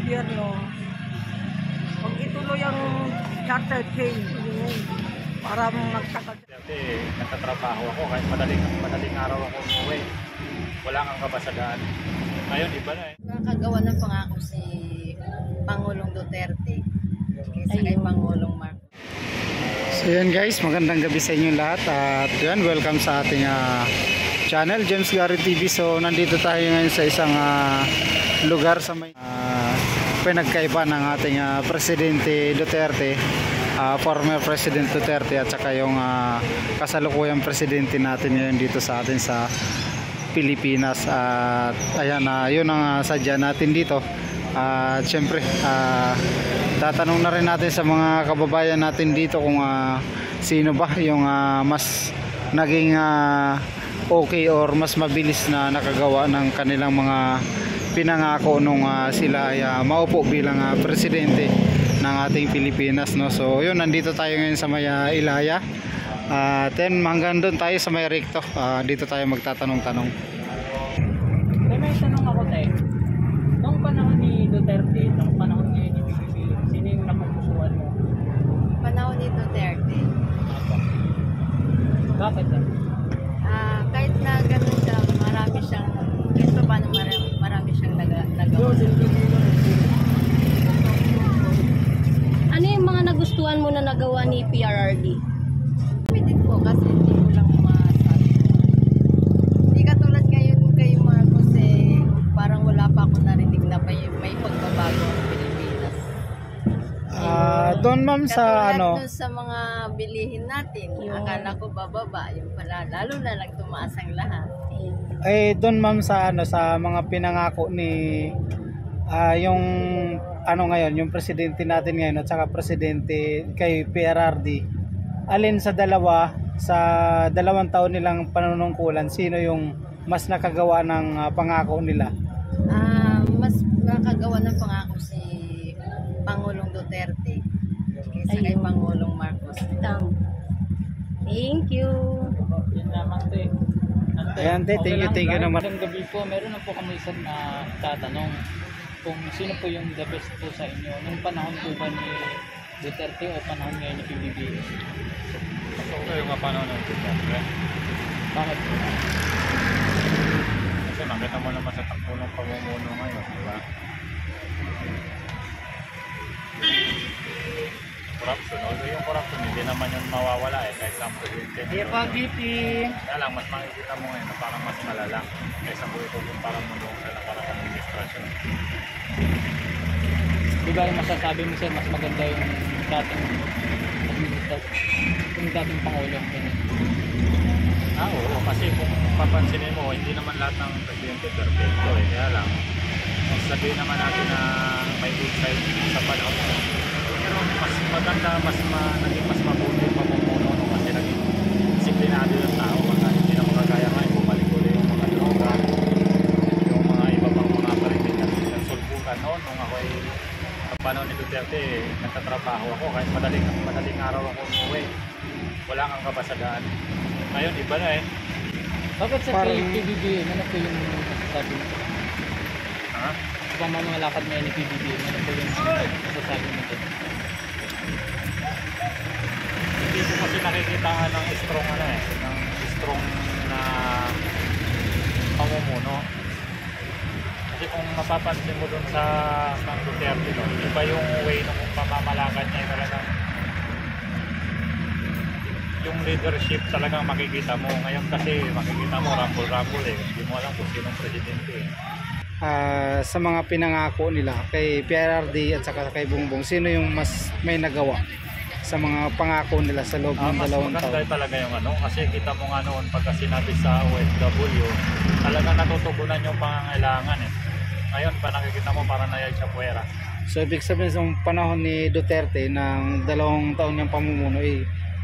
gobyerno, huwag ituloy ang charter change para magtagal. Kasi nagtatrabaho ako kahit madaling araw ako umuwi. Wala kang kabasagaan. Ngayon iba na eh. Nakagawa ng pangako si Pangulong Duterte kaysa kay Pangulong Marcos. So yun guys, magandang gabi sa inyo lahat at yun, welcome sa ating channel, James Gary TV. So nandito tayo ngayon sa isang lugar sa may pinagkaiba ng ating Presidente Duterte, former President Duterte at saka yung kasalukuyang presidente natin ngayon dito sa atin sa Pilipinas. At ayan, yun ang sadya natin dito. At syempre tatanong na rin natin sa mga kababayan natin dito kung sino ba yung mas naging okay or mas mabilis na nakagawa ng kanilang mga pinangako nung sila ay maupo bilang presidente ng ating Pilipinas, no? So yun, nandito tayo ngayon sa may Ilaya. Then hanggang doon tayo sa may Recto. Dito tayo magtatanong-tanong. May tanong ako tayo. Noong panahon ni Duterte, noong panahon ngayon ni PBB, sino yung napupusuan mo? Panahon ni Duterte. Bakit yan? Kahit na ganun siya, marami siyang, ito pa na marami siyang nagawa. Ano yung mga nagustuhan mo na nagawa ni PRRD? Hindi po kasi hindi ko lang masabi. Hindi katulad ngayon kay Marcos parang wala pa ako narinig na may pagbabago ang Pilipinas. Doon ma'am sa Katulad sa mga bilihin natin, akala ko bababa, yung pala lalo na lang tumaas ang lahat. doon ma'am sa sa mga pinangako ni yung ngayon, yung presidente natin ngayon at saka presidente kay PRRD, alin sa dalawang taon nilang panunungkulan, sino yung mas nakagawa ng pangako nila? Mas nakagawa ng pangako si Pangulong Duterte kaysa kay Pangulong Marcos. Thank you. Yan lamang ito eh. Ayan, thank you naman. Magandang gabi po. Meron na po kami isang tatanong kung sino po yung the best po sa inyo. Nung panahon po ba ni Duterte o panahon ngayon ni PBB? Mas okay yung panahon ng Duterte. Bakit po? Kasi nakita mo naman sa takbo ng pamumuno ngayon, di ba? Corruption, although yung corruption hindi naman yun mawawala kahit sa presidente. Kaya lang, mas makikita mo ngayon na parang mas malala kaysa po ito yung parang mulong sa nakarang administrasyon. Di ba yung masasabi mo sir, mas maganda yung dating Pangulo? Oo, kasi kung papansinin mo, hindi naman lahat ng presidente perfecto kaya lang, sabihin naman natin na may good side sa panahon mo. Pero mas maganda, naging mas mabuti yung pamumuno kasi naging disiplinado yung tao. Hindi na makagaya ngayon, bumalik ulit yung mga droga, yung mga iba pang mga parinig na nagsulpukan noon. Nung ako ay panahon ni Duterte, nagtatrabaho ako kahit madaling araw ako umuwi. Wala kang kabasagaan. Ngayon iba na eh. Bakit sa PBB, ano po yung masasabi mo? Ha? Sa mga lakad ngayon ni PBB, ano po yung masasabi mo ito? Hindi ko kasi nakikita ng strong strong na pamumuno. Kasi kung mapapansin mo dun sa Duterte, iba yung way ng pamamalakad niya, talagang yung leadership talagang makikita mo. Ngayon kasi makikita mo rumble hindi mo alam kung sinong presidente Sa mga pinangako nila kay PRRD at saka kay Bongbong, sino yung mas may nagawa sa mga pangako nila sa loob ng dalawang taon? Mas maganda talaga yung kasi kita mo nga noon pagka sinabi sa OFW, talagang natutugunan yung pangangailangan Ngayon pa nakikita mo parang nayag siya puwera. So ibig sabihin sa panahon ni Duterte ng 2 taon niyang pamumuno,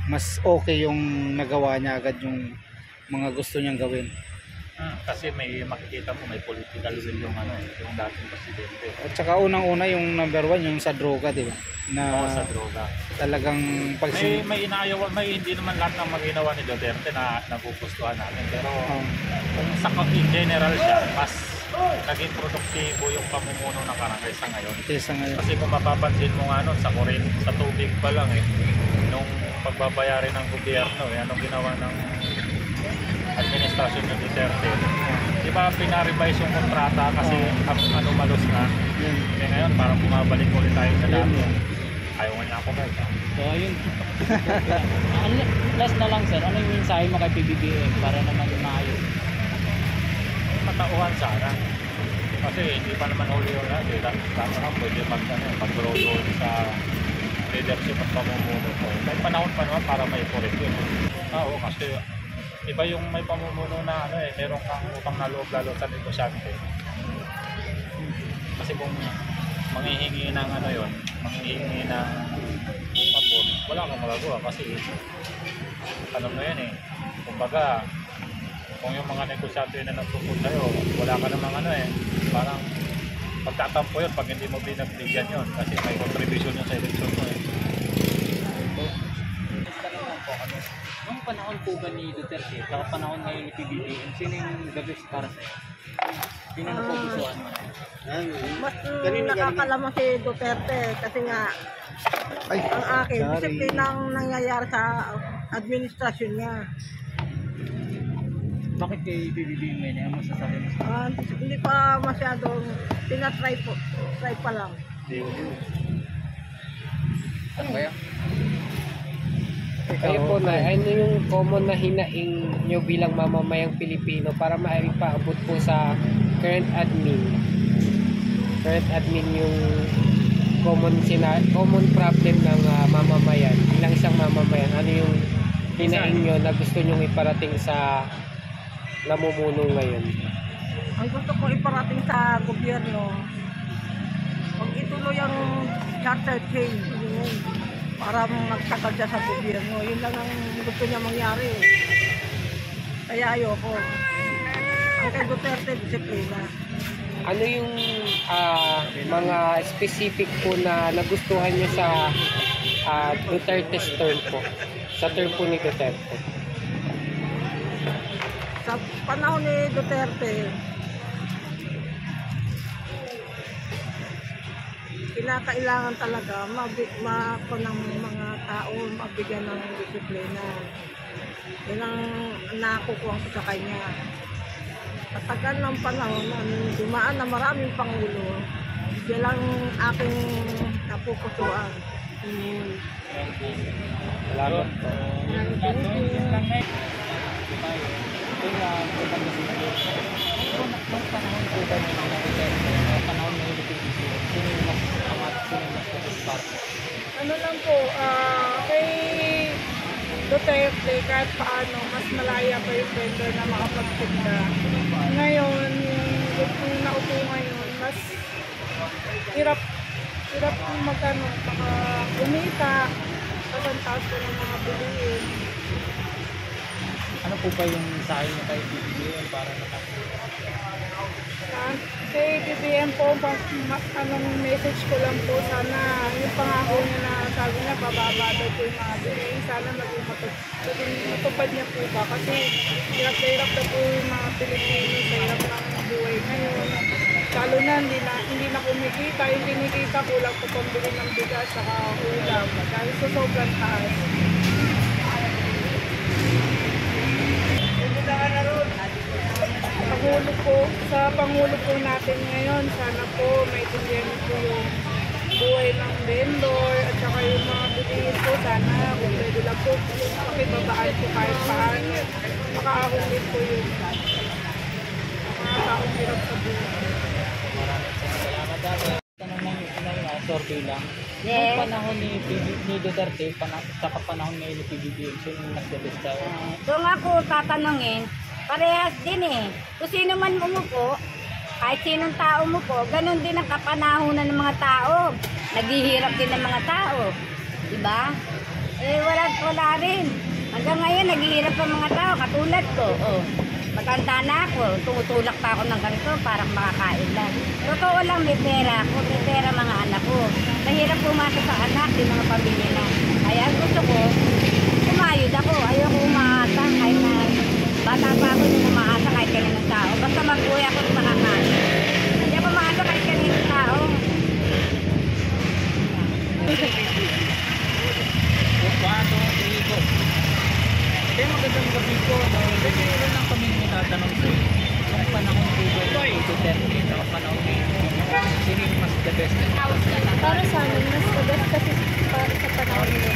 mas okay yung nagawa niya agad yung mga gusto niyang gawin. Kasi may makikita mo may political will yung dating presidente. At saka unang-una yung number 1 yung sa droga, di ba? Sa droga. Talagang may inaayaw, hindi naman lahat ng maginawa ni Duterte na nagugustuhan natin, pero kung sa in general siya, mas naging produktibo yung pamumuno ng barangay sa ngayon. Kesa ngayon. Kasi kung mapapansin mo nga nun, sa kuryente, sa tubig pa lang nung pagbabayarin ng gobyerno, anong ginawa ng administrasyon ng Duterte. Di ba pinarevise yung kontrata kasi anomalos na. Kaya ngayon parang bumabalik ulit tayo sa dati. Ayaw nga niya ako guys. So, ayun. Last na lang sir, ano yung mensahe mo kay PBBM para naman maayos? Matauhan sana. Kasi hindi pa naman huli yun natin. Dapat nga pwede mag-grow sa leadership at pamumuno ko. May panahon pa naman para may correct yun. Oo, kasi iba yung may pamumuno na meron kang utang na loob lalo sa negosyante. Kasi kung manghihingi ng manghihingi ng pabor, wala kang magagawa kasi alam mo yan kumbaga kung yung mga negosyante na nagtutulong sa'yo, wala ka namang parang pagtatampo yun pag hindi mo binagbigyan yun kasi may contribution yun sa eleksyon mo Nung panahon po ba ni Duterte, sa panahon ngayon ni PBBM, sino yung the best para sa'yo? Sino na po gustuhan mo? Mas nakakalaman si Duterte kasi nga ang akin, disiplinang nangyayari sa administrasyon niya. Bakit kay PBBM ngayon? Ano masasabi mo? Hindi pa masyadong tinatry po. Try pa lang. Kayo po na, ano yung common na hinaing nyo bilang mamamayang Pilipino para maipaabot po sa current admin? Current admin yung common problem ng mamamayan. Bilang isang mamamayan, ano yung hinaing nyo na gusto nyong iparating sa namumuno ngayon? Ang gusto ko iparating sa gobyerno, huwag ituloy ang charter change. Para magtagal siya sa gobyerno. Yun lang ang gusto niya mangyari. Kaya ayoko. Ang kay Duterte, disiplina. Ano yung mga specific po na nagustuhan nyo sa Duterte's term po? Sa term po ni Duterte? Sa panahon ni Duterte, kinakailangan talaga ng mga tao mabigyan ng disiplina. Yan ang nakukuha ko sa kanya. Katagal ng panahon, dumaan na maraming pangulo, yan lang aking napupusuan. Salamat po. Nung panahon po ba ni Duterte, nung panahon ni PBBM, sino yung mas angat, sino yung mas kapag Ano lang po, kay Duterte kahit paano, mas malaya pa yung vendor na makapagtinda. Ngayon, yung naupo ngayon, mas hirap magkano, baka umita, kasantaas ko ng mga bilihin. Ano po ba yung mensahe niyo kay PBBM para naman? Kay BBM po, anong message ko lang po, sana yung pangako niya na sabi niya, bababa daw po yung mga bilihin. Sana maging matupad niya po ba? Kasi hirap na po yung mga Pilipino sa hirap ng buhay ngayon. Lalo na hindi na kumikita, yung kinikita kulang po pambili ng bigas saka ulam dahil sa sobrang taas. Pangulo po natin ngayon, sana po may tingnan po yung buhay ng vendor at saka yung mga bilihin po, sana kung pwede lang po pakibabaan po kahit paano, makaahon din po yung mga taong hirap sa buhay. Maraming salamat dati. Tanong lang, survey lang. Yes. Nung panahon ni Duterte, sa panahon ngayon ni PBBM, sino yung nagdabest tayo? Kung ako tatanungin, parehas din eh. Kung sino man umupo, kahit sinong tao umupo, ganun din ang kapanahonan ng mga tao. Naghihirap din ng mga tao. Diba? Wala rin. Hanggang ngayon, naghihirap ang mga tao, katulad ko. Matanda na ako, tumutulak pa ako ng ganito para makakain lang. Totoo lang, may pera ako, may pera mga anak ko. Mahirap pumasok sa anak, yung mga pamilya na. Kaya gusto ko, umayod ako. Ayoko umaasa kahit na bata pa ako yung umaasa kahit kailan ng tao. Basta mag-uwi ako sa makakain. Paano ito? Kaya magandang gabi po. Meron lang kami tatanong po. Nung panahon po ba yung Duterte, nung panahon po sino yung mas the best? Para sa amin, mas the best kasi para sa panahon nila.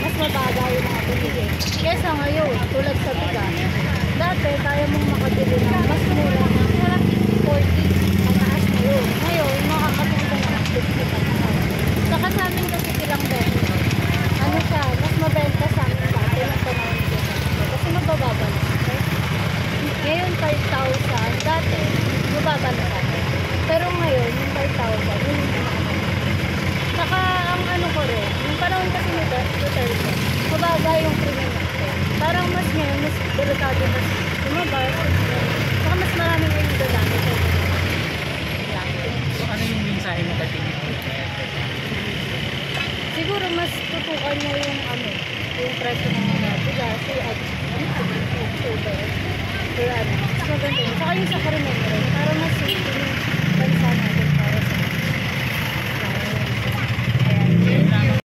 Mas mabaga yung mga binili. Kesa ngayon, tulad sa bigas. Dati, kaya mong makabili na mas mura na 40 ang taas na yun. Ngayon, makakabili ka na 50 pa na. Saka sa amin kasi silang benta. Ano siya, mas mabenta sa amin dati ng panahon nila. Kasi mabababa na. Okay? Ngayon, 5,000. Dati, mababa na tayo. Pero ngayon, yung 5,000, yun yung saka ang ano ko rin, yung panahon kasi ni Duterte, mabaga yung krimen natin. Parang mas ngayon, mas delikado, mas lumabas. Saka mas marami yung dadami. So ano yung mensahe mo kay Tingin? Siguro mas tutukan niya yung ano, yung presyo ng mga bigas, yung sugar, pero ano, mas maganda yun. Saka yung sa krimen rin, para mas safe yung